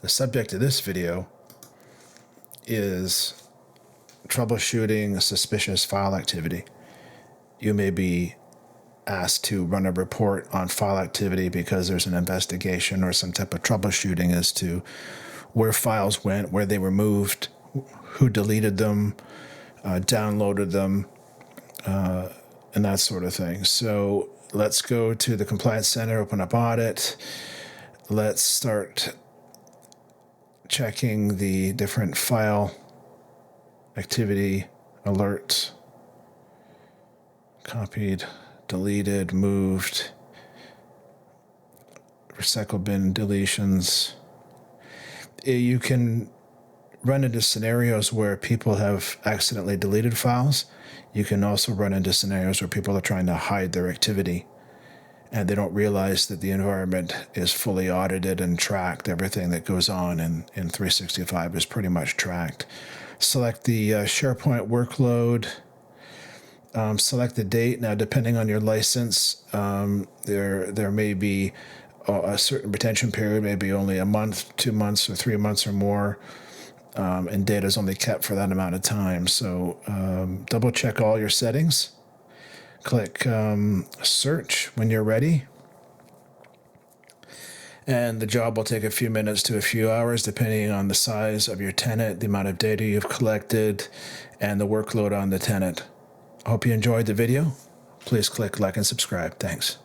The subject of this video is troubleshooting a suspicious file activity. You may be asked to run a report on file activity because there's an investigation or some type of troubleshooting as to where files went, where they were moved, who deleted them, downloaded them, and that sort of thing. So let's go to the Compliance Center, open up Audit. Let's start checking the different file activity alerts. Copied, deleted, moved, recycle bin deletions. You can run into scenarios where people have accidentally deleted files. You can also run into scenarios where people are trying to hide their activity and they don't realize that the environment is fully audited and tracked. Everything that goes on in 365 is pretty much tracked. Select the SharePoint workload. Select the date. Now, depending on your license, there may be a certain retention period, maybe only a month, 2 months, or 3 months or more, and data is only kept for that amount of time. So double check all your settings. Click Search when you're ready. And the job will take a few minutes to a few hours, depending on the size of your tenant, the amount of data you've collected, and the workload on the tenant. I hope you enjoyed the video. Please click like and subscribe. Thanks.